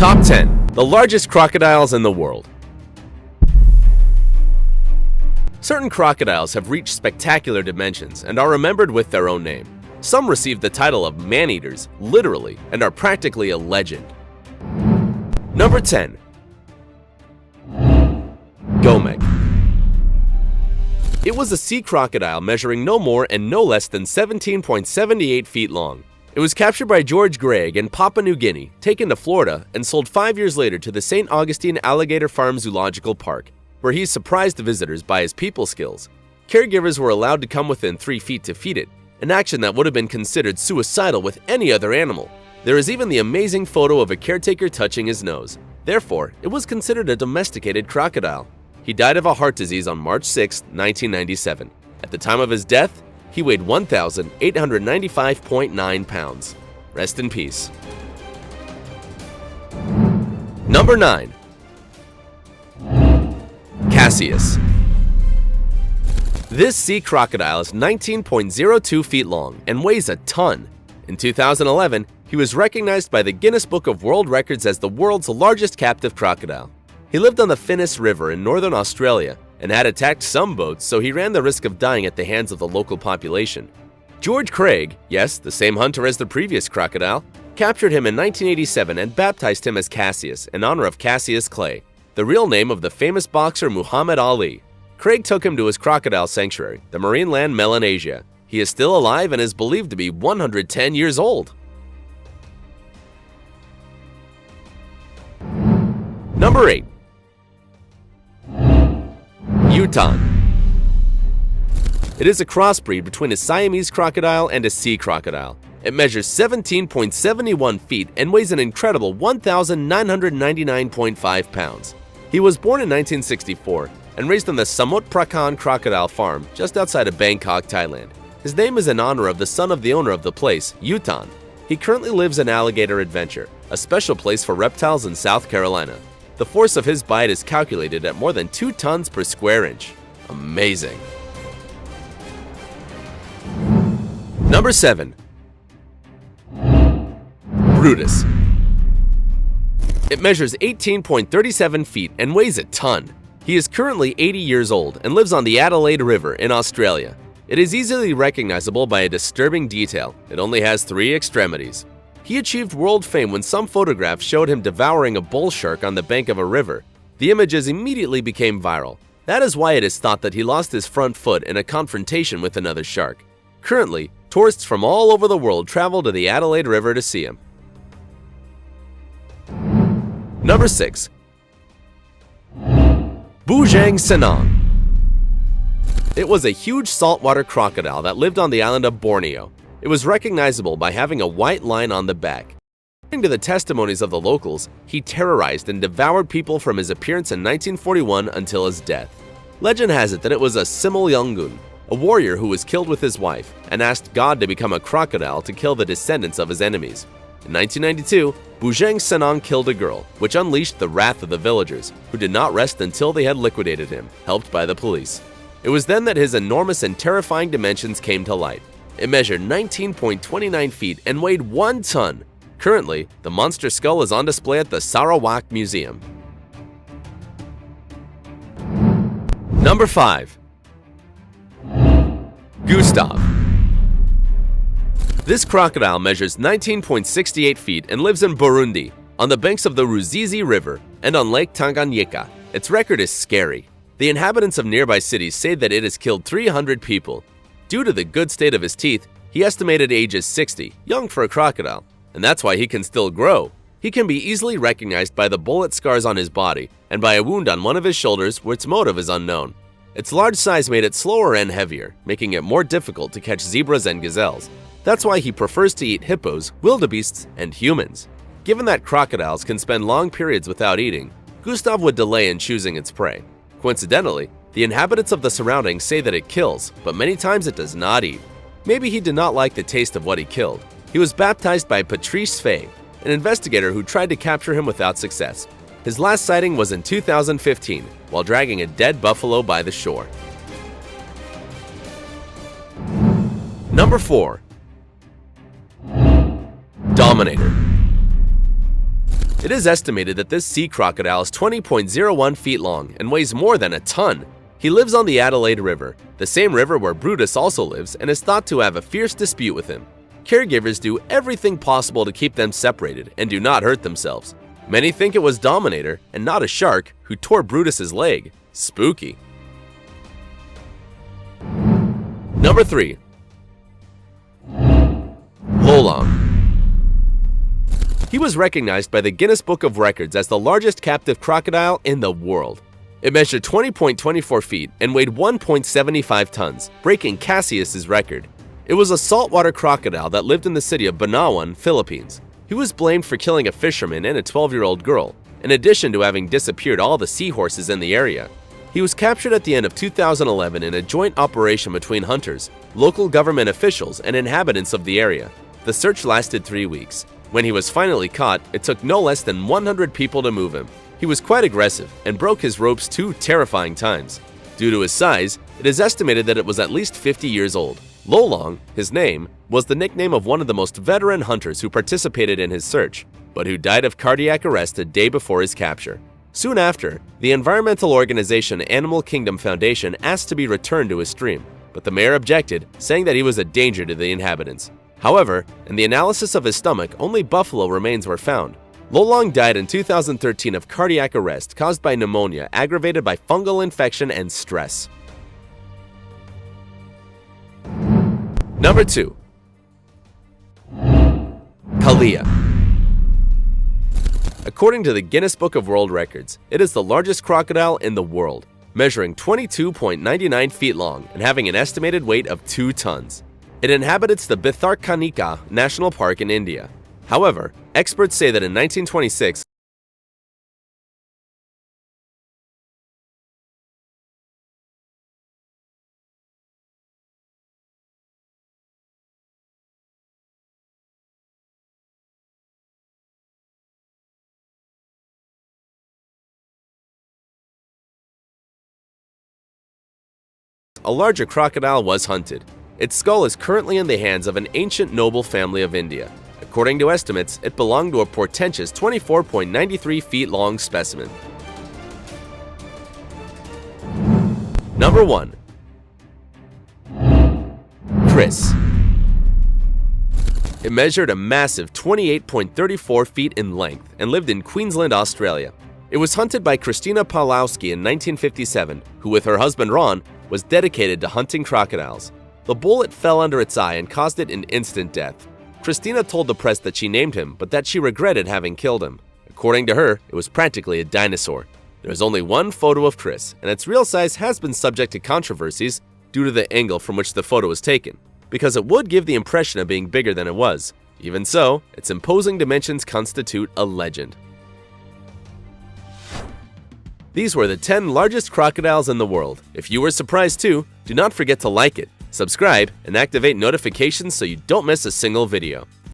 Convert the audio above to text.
Top 10. The largest crocodiles in the world. Certain crocodiles have reached spectacular dimensions and are remembered with their own name. Some receive the title of man-eaters, literally, and are practically a legend. Number 10. Gomek. It was a sea crocodile measuring no more and no less than 17.78 feet long. It was captured by George Gregg in Papua New Guinea, taken to Florida, and sold 5 years later to the St. Augustine Alligator Farm Zoological Park, where he surprised the visitors by his people skills. Caregivers were allowed to come within 3 feet to feed it, an action that would have been considered suicidal with any other animal. There is even the amazing photo of a caretaker touching his nose. Therefore, it was considered a domesticated crocodile. He died of a heart disease on March 6, 1997. At the time of his death, he weighed 1,895.9 pounds. Rest in peace. Number 9. Cassius. This sea crocodile is 19.02 feet long and weighs a ton. In 2011, he was recognized by the Guinness Book of World Records as the world's largest captive crocodile. He lived on the Finnis River in northern Australia and had attacked some boats, so he ran the risk of dying at the hands of the local population. George Craig, yes, the same hunter as the previous crocodile, captured him in 1987 and baptized him as Cassius in honor of Cassius Clay, the real name of the famous boxer Muhammad Ali. Craig took him to his crocodile sanctuary, the marine land Melanesia. He is still alive and is believed to be 110 years old. Number 8. Yutan. It is a crossbreed between a Siamese crocodile and a sea crocodile. It measures 17.71 feet and weighs an incredible 1,999.5 pounds. He was born in 1964 and raised on the Samut Prakan Crocodile Farm just outside of Bangkok, Thailand. His name is in honor of the son of the owner of the place, Yutan. He currently lives in Alligator Adventure, a special place for reptiles in South Carolina. The force of his bite is calculated at more than 2 tons per square inch. Amazing. Number 7. Brutus. It measures 18.37 feet and weighs a ton. He is currently 80 years old and lives on the Adelaide River in Australia. It is easily recognizable by a disturbing detail. It only has 3 extremities. He achieved world fame when some photographs showed him devouring a bull shark on the bank of a river. The images immediately became viral. That is why it is thought that he lost his front foot in a confrontation with another shark. Currently, tourists from all over the world travel to the Adelaide River to see him. Number 6. Bujang Senang. It was a huge saltwater crocodile that lived on the island of Borneo. It was recognizable by having a white line on the back. According to the testimonies of the locals, he terrorized and devoured people from his appearance in 1941 until his death. Legend has it that it was a Simul-Yungun, a warrior who was killed with his wife, and asked God to become a crocodile to kill the descendants of his enemies. In 1992, Bujang Senang killed a girl, which unleashed the wrath of the villagers, who did not rest until they had liquidated him, helped by the police. It was then that his enormous and terrifying dimensions came to light. It measured 19.29 feet and weighed 1 ton. Currently, the monster skull is on display at the Sarawak Museum. Number 5. Gustav. This crocodile measures 19.68 feet and lives in Burundi, on the banks of the Ruzizi River and on Lake Tanganyika. Its record is scary. The inhabitants of nearby cities say that it has killed 300 people. Due to the good state of his teeth, he estimated age is 60, young for a crocodile, and that's why he can still grow. He can be easily recognized by the bullet scars on his body and by a wound on one of his shoulders which motive is unknown. Its large size made it slower and heavier, making it more difficult to catch zebras and gazelles. That's why he prefers to eat hippos, wildebeests, and humans. Given that crocodiles can spend long periods without eating, Gustav would delay in choosing its prey. Coincidentally, the inhabitants of the surroundings say that it kills, but many times it does not eat. Maybe he did not like the taste of what he killed. He was baptized by Patrice Fay, an investigator who tried to capture him without success. His last sighting was in 2015, while dragging a dead buffalo by the shore. Number 4. Dominator. It is estimated that this sea crocodile is 20.01 feet long and weighs more than a ton. He lives on the Adelaide River, the same river where Brutus also lives, and is thought to have a fierce dispute with him. Caregivers do everything possible to keep them separated and do not hurt themselves. Many think it was Dominator, and not a shark, who tore Brutus's leg. Spooky. Number 3. Lolong. He was recognized by the Guinness Book of Records as the largest captive crocodile in the world. It measured 20.24 feet and weighed 1.75 tons, breaking Cassius's record. It was a saltwater crocodile that lived in the city of Banawan, Philippines. He was blamed for killing a fisherman and a 12-year-old girl, in addition to having disappeared all the seahorses in the area. He was captured at the end of 2011 in a joint operation between hunters, local government officials, and inhabitants of the area. The search lasted 3 weeks. When he was finally caught, it took no less than 100 people to move him. He was quite aggressive and broke his ropes 2 terrifying times. Due to his size, it is estimated that it was at least 50 years old. Lolong, his name, was the nickname of one of the most veteran hunters who participated in his search, but who died of cardiac arrest a day before his capture. Soon after, the environmental organization Animal Kingdom Foundation asked to be returned to his stream, but the mayor objected, saying that he was a danger to the inhabitants. However, in the analysis of his stomach, only buffalo remains were found. Lolong died in 2013 of cardiac arrest caused by pneumonia aggravated by fungal infection and stress. Number 2. Kalia. According to the Guinness Book of World Records, it is the largest crocodile in the world, measuring 22.99 feet long and having an estimated weight of 2 tons. It inhabits the Bhitarkanika National Park in India. However, experts say that in 1926, a larger crocodile was hunted. Its skull is currently in the hands of an ancient noble family of India. According to estimates, it belonged to a portentous 24.93 feet long specimen. Number 1. Chris. It measured a massive 28.34 feet in length and lived in Queensland, Australia. It was hunted by Christina Pawlowski in 1957, who with her husband Ron was dedicated to hunting crocodiles. The bullet fell under its eye and caused it an instant death. Christina told the press that she named him, but that she regretted having killed him. According to her, it was practically a dinosaur. There is only one photo of Chris, and its real size has been subject to controversies due to the angle from which the photo was taken, because it would give the impression of being bigger than it was. Even so, its imposing dimensions constitute a legend. These were the 10 largest crocodiles in the world. If you were surprised too, do not forget to like it, subscribe, and activate notifications so you don't miss a single video.